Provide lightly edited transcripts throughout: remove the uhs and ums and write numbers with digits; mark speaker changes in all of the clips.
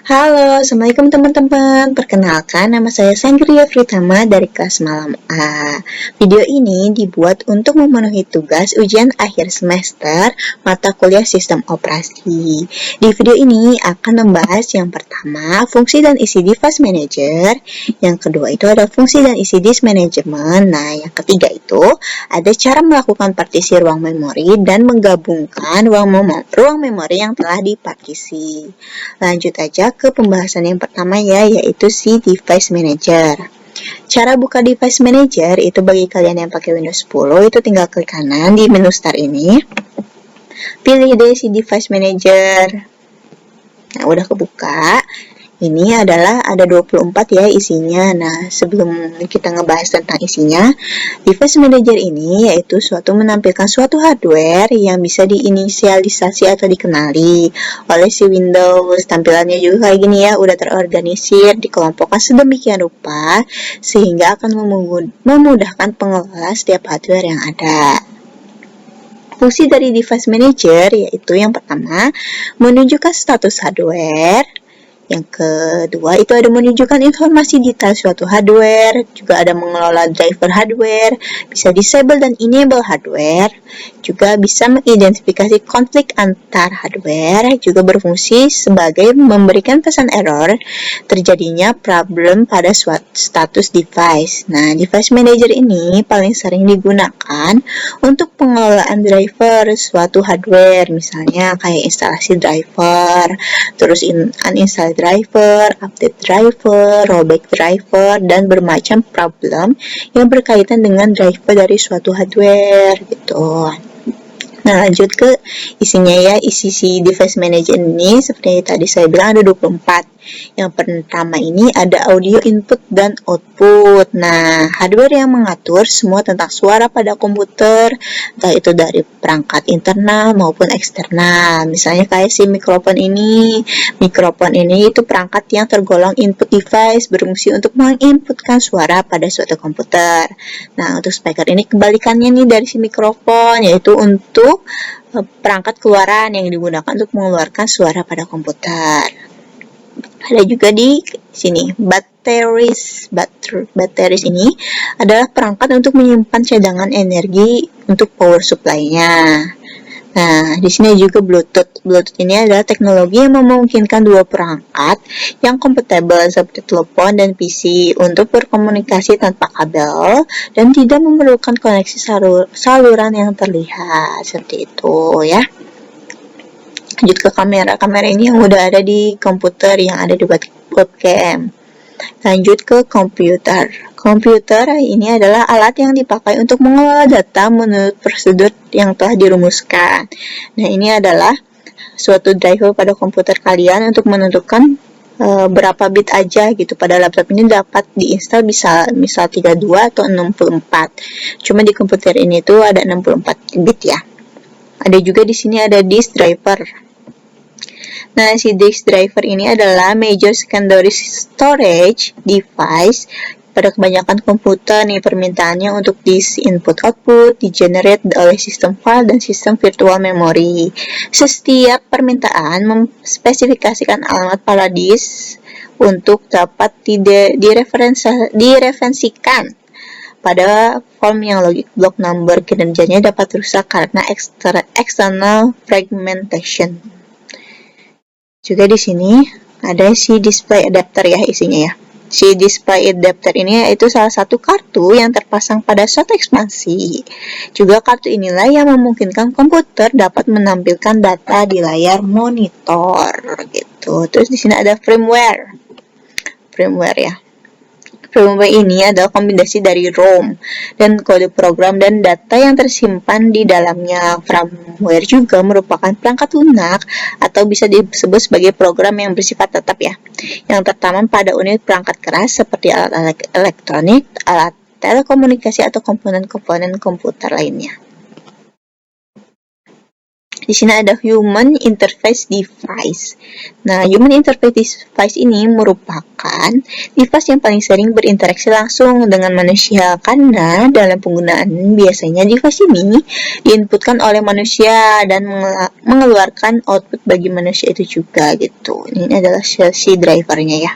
Speaker 1: Halo, Assalamualaikum teman-teman. Perkenalkan, nama saya Sanggria Pritama dari kelas malam A. Video ini dibuat untuk memenuhi tugas ujian akhir semester mata kuliah sistem operasi. Di video ini akan membahas yang pertama, fungsi dan isi device manager. Yang kedua itu ada fungsi dan isi disk management. Nah, yang ketiga itu ada cara melakukan partisi ruang memori dan menggabungkan ruang memori yang telah dipartisi. Lanjut aja ke pembahasan yang pertama ya, yaitu si device manager. Cara buka device manager itu bagi kalian yang pakai Windows 10 itu tinggal klik kanan di menu start ini. Pilih deh si device manager. Nah, udah kebuka. Ini adalah ada 24 ya isinya. Nah, sebelum kita ngebahas tentang isinya, device manager ini yaitu menampilkan suatu hardware yang bisa diinisialisasi atau dikenali oleh si Windows. Tampilannya juga kayak gini ya, udah terorganisir, dikelompokkan sedemikian rupa sehingga akan memudahkan pengelola setiap hardware yang ada. Fungsi dari device manager yaitu yang pertama, menunjukkan status hardware. Yang kedua itu ada menunjukkan informasi detail suatu hardware, juga ada mengelola driver hardware, bisa disable dan enable hardware, juga bisa mengidentifikasi konflik antar hardware, juga berfungsi sebagai memberikan pesan error terjadinya problem pada suatu status device. Nah, device manager ini paling sering digunakan untuk pengelolaan driver suatu hardware, misalnya kayak instalasi driver, terus uninstall driver, update driver, rollback driver, dan bermacam problem yang berkaitan dengan driver dari suatu hardware gitu. Nah, lanjut ke isinya ya. Isi si device manager ini seperti tadi saya bilang ada 24. Yang pertama ini ada audio input dan output. Nah, hardware yang mengatur semua tentang suara pada komputer, entah itu dari perangkat internal maupun eksternal. Misalnya kayak si mikrofon ini. Mikrofon ini itu perangkat yang tergolong input device, berfungsi untuk menginputkan suara pada suatu komputer. Nah, untuk speaker ini kebalikannya nih dari si mikrofon, yaitu untuk perangkat keluaran yang digunakan untuk mengeluarkan suara pada komputer. Ada juga di sini bateris ini adalah perangkat untuk menyimpan cadangan energi untuk power supply-nya. Nah, di sini juga Bluetooth. Bluetooth ini adalah teknologi yang memungkinkan dua perangkat yang kompatibel seperti telepon dan PC untuk berkomunikasi tanpa kabel dan tidak memerlukan koneksi saluran yang terlihat. Seperti itu ya. Lanjut ke kamera. Kamera ini yang udah ada di komputer yang ada di webcam. Lanjut ke komputer. Komputer ini adalah alat yang dipakai untuk mengolah data menurut prosedur yang telah dirumuskan. Nah, ini adalah suatu driver pada komputer kalian untuk menentukan berapa bit aja gitu. Pada laptop ini dapat diinstal bisa misal 32 atau 64. Cuma di komputer ini tuh ada 64 bit ya. Ada juga di sini ada disk driver. Nah, si disk driver ini adalah major secondary storage device. Pada kebanyakan komputer nih permintaannya untuk disk input-output di-generate oleh sistem file dan sistem virtual memory. Setiap permintaan memspesifikasikan alamat pada disk untuk dapat direferensikan pada form yang logic block number. Kinerjanya dapat rusak karena external fragmentation. Juga di sini ada si display adapter ya isinya ya. Si display adapter ini yaitu salah satu kartu yang terpasang pada suatu ekspansi. Juga kartu inilah yang memungkinkan komputer dapat menampilkan data di layar monitor gitu. Terus di sini ada firmware ya. Firmware ini adalah kombinasi dari ROM dan kode program dan data yang tersimpan di dalamnya. Firmware juga merupakan perangkat lunak atau bisa disebut sebagai program yang bersifat tetap ya, yang tertanam pada unit perangkat keras seperti alat elektronik, alat telekomunikasi atau komponen-komponen komputer lainnya. Di sini ada Human Interface Device. Nah, Human Interface Device ini merupakan device yang paling sering berinteraksi langsung dengan manusia karena dalam penggunaan biasanya device ini diinputkan oleh manusia dan mengeluarkan output bagi manusia itu juga gitu. Ini adalah si drivernya ya.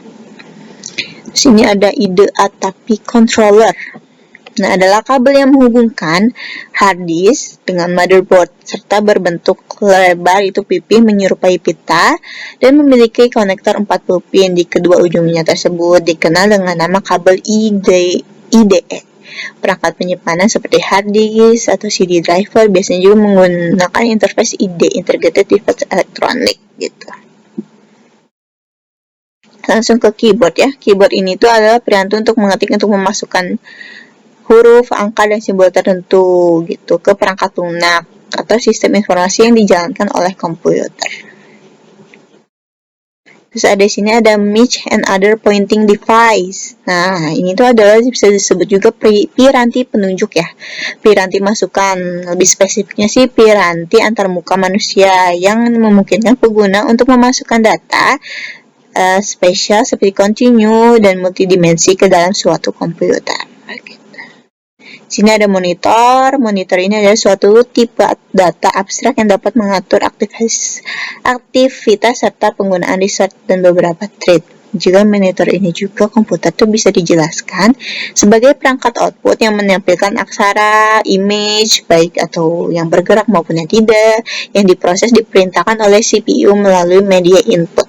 Speaker 1: Di sini ada ide ATAPI controller. Nah, adalah kabel yang menghubungkan hard disk dengan motherboard serta berbentuk lebar itu pipih menyerupai pita dan memiliki konektor 40 pin di kedua ujungnya tersebut dikenal dengan nama kabel IDE. Perangkat penyimpanan seperti hard disk atau CD driver biasanya juga menggunakan interface IDE, Integrated Device Electronic gitu. Langsung ke keyboard ya. Keyboard ini tuh adalah piranti untuk mengetik untuk memasukkan huruf, angka, dan simbol tertentu gitu ke perangkat lunak atau sistem informasi yang dijalankan oleh komputer. Terus ada di sini ada Match and Other Pointing Device. Nah, ini tuh adalah bisa disebut juga piranti penunjuk ya. Piranti masukan, lebih spesifiknya sih piranti antarmuka manusia yang memungkinkan pengguna untuk memasukkan data spesial seperti continue dan multidimensi ke dalam suatu komputer. Di sini ada monitor. Monitor ini adalah suatu tipe data abstrak yang dapat mengatur aktivitas serta penggunaan resource dan beberapa thread. Juga monitor ini juga komputer itu bisa dijelaskan sebagai perangkat output yang menampilkan aksara, image, baik atau yang bergerak maupun yang tidak, yang diproses diperintahkan oleh CPU melalui media input.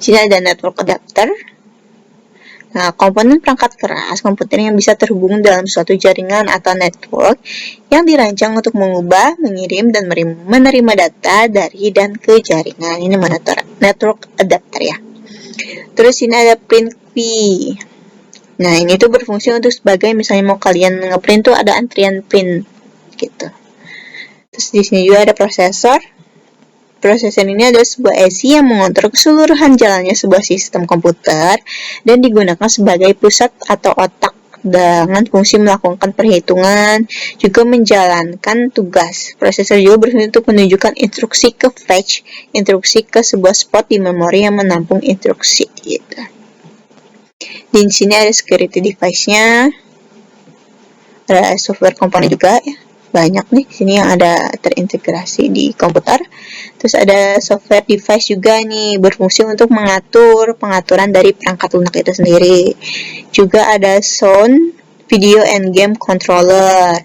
Speaker 1: Di sini ada network adapter. Nah, komponen perangkat keras komputer yang bisa terhubung dalam suatu jaringan atau network yang dirancang untuk mengubah, mengirim, dan menerima data dari dan ke jaringan. Ini network adapter ya. Terus ini ada print key. Nah, ini tuh berfungsi untuk sebagai misalnya mau kalian ngeprint tuh ada antrian print gitu. Terus di sini juga ada prosesor. Prosesor ini adalah sebuah IC yang mengontrol keseluruhan jalannya sebuah sistem komputer dan digunakan sebagai pusat atau otak dengan fungsi melakukan perhitungan, juga menjalankan tugas. Prosesor juga berfungsi untuk menunjukkan instruksi ke fetch, instruksi ke sebuah spot di memori yang menampung instruksi gitu. Di sini ada security device-nya, ada software komponen juga ya. Banyak nih sini yang ada terintegrasi di komputer. Terus ada software device juga nih berfungsi untuk mengatur pengaturan dari perangkat lunak itu sendiri. Juga ada sound, video and game controller.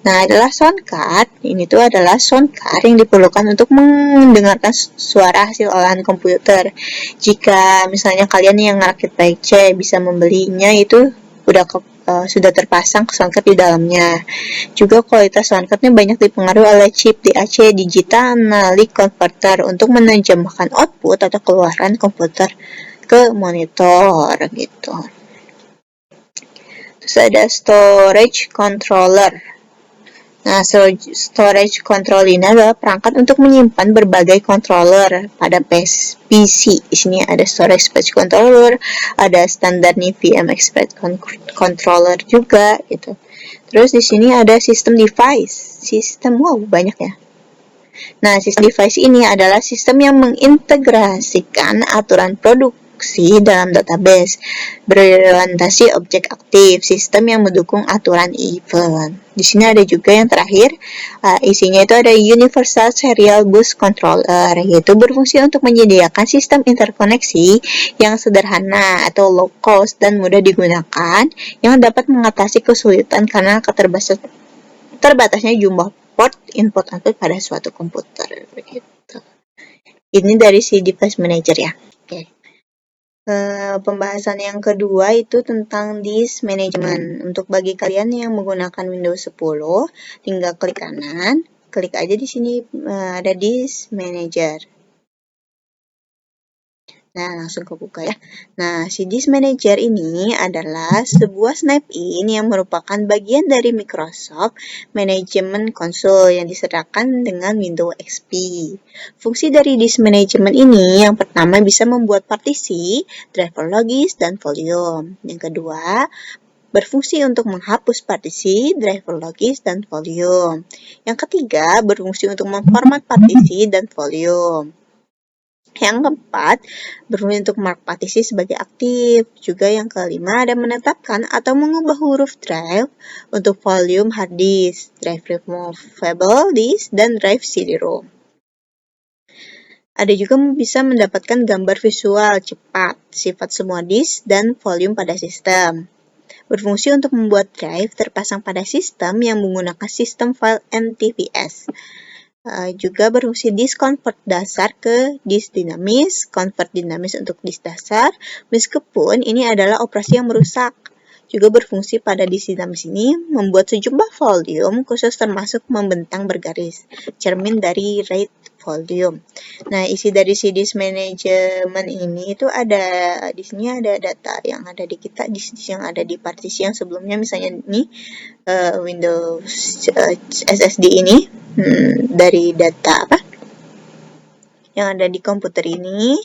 Speaker 1: Nah, adalah sound card. Ini tuh adalah sound card yang diperlukan untuk mendengarkan suara hasil olahan komputer. Jika misalnya kalian yang ngerakit PC bisa membelinya itu sudah terpasang soundcard di dalamnya. Juga kualitas soundcardnya banyak dipengaruhi oleh chip DAC Digital Analog Converter untuk menerjemahkan output atau keluaran komputer ke monitor gitu. Terus ada storage controller. Nah, storage controller ini adalah perangkat untuk menyimpan berbagai controller pada PC. Di sini ada storage space controller, ada standar NVMe Express controller juga gitu. Terus di sini ada sistem device. Banyak ya. Nah, sistem device ini adalah sistem yang mengintegrasikan aturan produksi dalam database, berorientasi objek aktif, sistem yang mendukung aturan event. Di sini ada juga yang terakhir, isinya itu ada Universal Serial Bus Controller, yaitu berfungsi untuk menyediakan sistem interkoneksi yang sederhana atau low cost dan mudah digunakan, yang dapat mengatasi kesulitan karena terbatasnya jumlah port input-output pada suatu komputer. Begitu. Ini dari si device manager ya. Oke. Pembahasan yang kedua itu tentang disk management. Untuk bagi kalian yang menggunakan Windows 10, tinggal klik kanan, klik aja di sini ada disk manager. Nah, langsung kebuka ya. Nah, si disk manager ini adalah sebuah snap-in yang merupakan bagian dari Microsoft Management Console yang disertakan dengan Windows XP. Fungsi dari disk management ini yang pertama bisa membuat partisi, driver logis, dan volume. Yang kedua, berfungsi untuk menghapus partisi, driver logis, dan volume. Yang ketiga, berfungsi untuk memformat partisi dan volume. Yang keempat, berfungsi untuk mark partisi sebagai aktif. Juga yang kelima, ada menetapkan atau mengubah huruf drive untuk volume hard disk, drive removable disk, dan drive CD-ROM. Ada juga bisa mendapatkan gambar visual cepat, sifat semua disk, dan volume pada sistem. Berfungsi untuk membuat drive terpasang pada sistem yang menggunakan sistem file NTFS. Juga berfungsi disk convert dasar ke disk dinamis, convert dinamis untuk disk dasar, meskipun ini adalah operasi yang merusak. Juga berfungsi pada disk dinamis ini membuat sejumlah volume khusus termasuk membentang bergaris, cermin dari RAID volume. Nah, isi dari si disk management ini itu ada di sini ada data yang ada di kita, disk yang ada di partisi yang sebelumnya, misalnya ini Windows SSD ini dari data yang ada di komputer ini.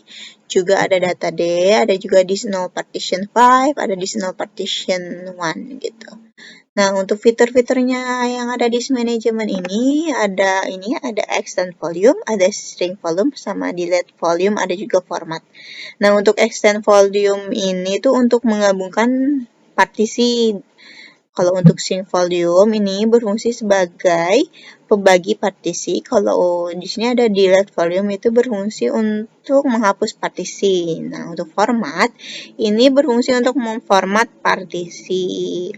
Speaker 1: Juga ada data D, ada juga disk 0 partition 5, ada disk 0 partition 1 gitu. Nah, untuk fitur-fiturnya yang ada di manajemen ini ada extend volume, ada string volume, sama delete volume, ada juga format. Nah, untuk extend volume ini tuh untuk menggabungkan partisi. Kalau untuk string volume ini berfungsi sebagai pembagi partisi. Kalau di sini ada delete volume itu berfungsi untuk menghapus partisi. Nah, untuk format ini berfungsi untuk memformat partisi.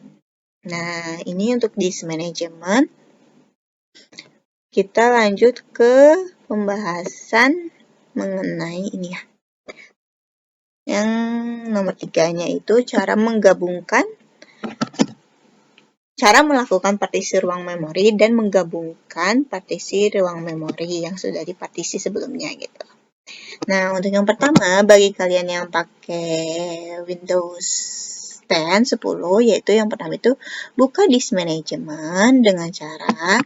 Speaker 1: Nah, ini untuk disk management. Kita lanjut ke pembahasan mengenai ini ya. Yang nomor 3-nya itu cara melakukan partisi ruang memori dan menggabungkan partisi ruang memori yang sudah dipartisi sebelumnya gitu. Nah, untuk yang pertama, bagi kalian yang pakai Windows 10, yaitu yang pertama itu buka disk management dengan cara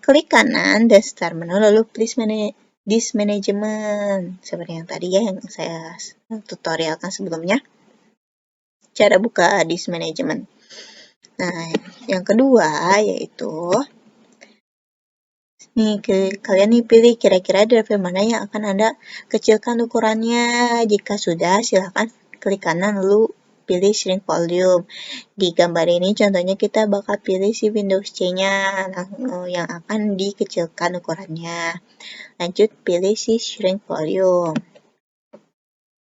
Speaker 1: klik kanan dan start menu lalu disk management seperti yang tadi ya yang saya tutorialkan sebelumnya, cara buka disk management. Nah, yang kedua yaitu kalian pilih kira-kira driver mana yang akan Anda kecilkan ukurannya. Jika sudah, silahkan klik kanan lalu pilih shrink volume. Di gambar ini contohnya kita bakal pilih si Windows C-nya yang akan dikecilkan ukurannya. Lanjut pilih si shrink volume.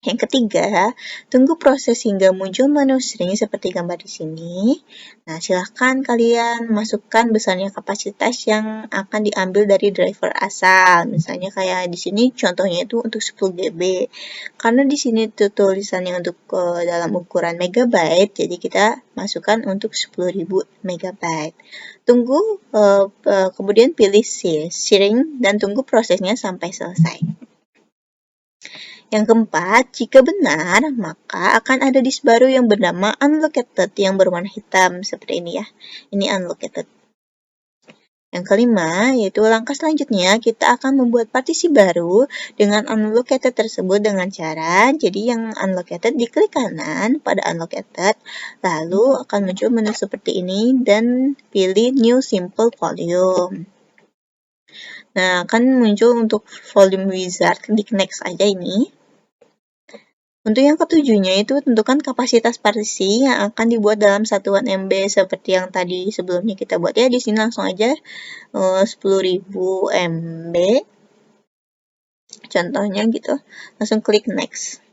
Speaker 1: Yang ketiga, tunggu proses hingga muncul menu shrink seperti gambar di sini. Nah, silahkan kalian masukkan besarnya kapasitas yang akan diambil dari driver asal. Misalnya kayak di sini contohnya itu untuk 10 GB. Karena di sini tulisannya untuk dalam ukuran megabyte, jadi kita masukkan untuk 10.000 megabyte. Tunggu, kemudian pilih shrink dan tunggu prosesnya sampai selesai. Yang keempat, jika benar, maka akan ada disk baru yang bernama unlocated yang berwarna hitam seperti ini ya. Ini unlocated. Yang kelima, yaitu langkah selanjutnya kita akan membuat partisi baru dengan unlocated tersebut dengan cara, jadi yang unlocated diklik kanan pada unlocated, lalu akan muncul menu seperti ini dan pilih new simple volume. Nah, akan muncul untuk volume wizard, klik next aja ini. Untuk yang ketujuhnya itu tentukan kapasitas partisi yang akan dibuat dalam satuan MB seperti yang tadi sebelumnya kita buat ya. Di sini langsung aja 10.000 MB. Contohnya gitu. Langsung klik next.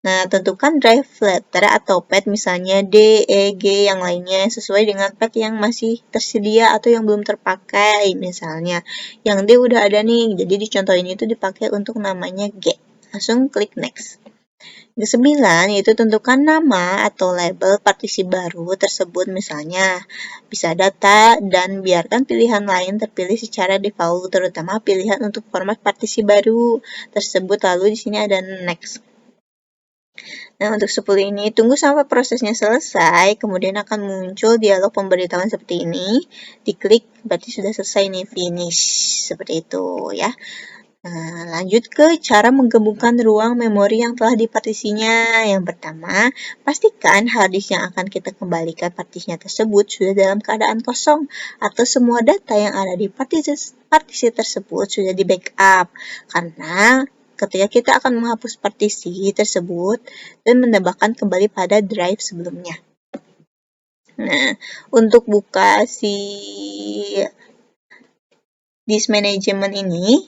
Speaker 1: Nah, tentukan drive letter atau pad misalnya D, E, G yang lainnya sesuai dengan pad yang masih tersedia atau yang belum terpakai misalnya. Yang D udah ada nih, jadi di contoh ini itu dipakai untuk namanya G. Langsung klik next. Ke-9 yaitu tentukan nama atau label partisi baru tersebut misalnya bisa data dan biarkan pilihan lain terpilih secara default terutama pilihan untuk format partisi baru tersebut lalu di sini ada next. Nah, untuk 10 ini tunggu sampai prosesnya selesai kemudian akan muncul dialog pemberitahuan seperti ini. Diklik berarti sudah selesai nih, finish seperti itu ya. Nah, lanjut ke cara menggabungkan ruang memori yang telah dipartisinya. Yang pertama, pastikan hard disk yang akan kita kembalikan partisinya tersebut sudah dalam keadaan kosong atau semua data yang ada di partisi tersebut sudah di backup. Karena ketika kita akan menghapus partisi tersebut dan menambahkan kembali pada drive sebelumnya. Nah, untuk buka si disk management ini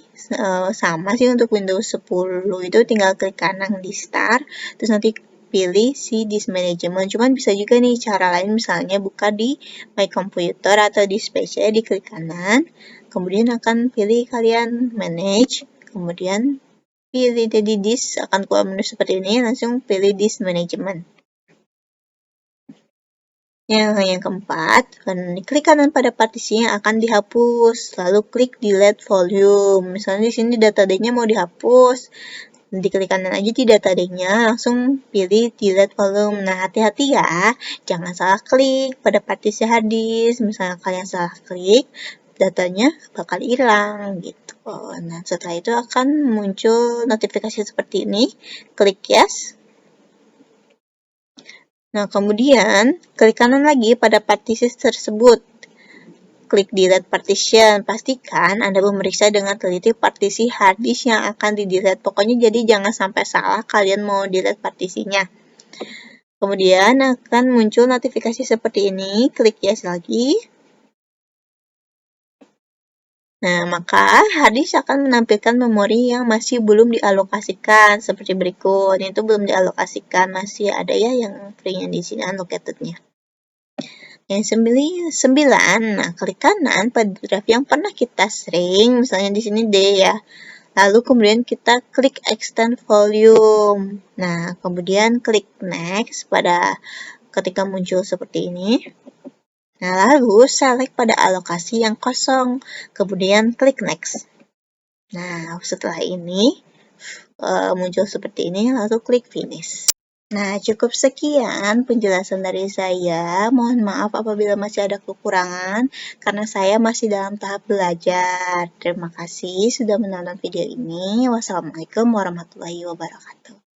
Speaker 1: sama sih untuk Windows 10 itu tinggal klik kanan di Start, terus nanti pilih si disk management. Cuman bisa juga nih cara lain, misalnya buka di My Computer atau di PC, diklik kanan, kemudian akan pilih kalian Manage, kemudian pilih di disk, akan keluar menu seperti ini, langsung pilih disk management. Yang keempat, klik kanan pada partisi yang akan dihapus, lalu klik delete volume. Misalnya di sini data D-nya mau dihapus, diklik kanan aja di data D-nya, langsung pilih delete volume. Nah, hati-hati ya, jangan salah klik pada partisi hard disk. Misalnya kalian salah klik, datanya bakal hilang gitu. Nah, setelah itu akan muncul notifikasi seperti ini, klik yes. Nah, kemudian klik kanan lagi pada partisi tersebut. Klik delete partition. Pastikan Anda memeriksa dengan teliti partisi hard disk yang akan di-delete. Pokoknya jadi jangan sampai salah kalian mau delete partisinya. Kemudian akan muncul notifikasi seperti ini. Klik yes lagi. Nah, maka hard disk akan menampilkan memori yang masih belum dialokasikan seperti berikut. Ini tuh belum dialokasikan, masih ada ya yang free-nya di sini unallocated-nya. Yang 9, nah klik kanan pada drive yang pernah kita sering, misalnya di sini D ya. Lalu kemudian kita klik extend volume. Nah, kemudian klik next pada ketika muncul seperti ini. Nah, lalu select pada alokasi yang kosong, kemudian klik next. Nah, setelah ini muncul seperti ini, lalu klik finish. Nah, cukup sekian penjelasan dari saya. Mohon maaf apabila masih ada kekurangan, karena saya masih dalam tahap belajar. Terima kasih sudah menonton video ini. Wassalamualaikum warahmatullahi wabarakatuh.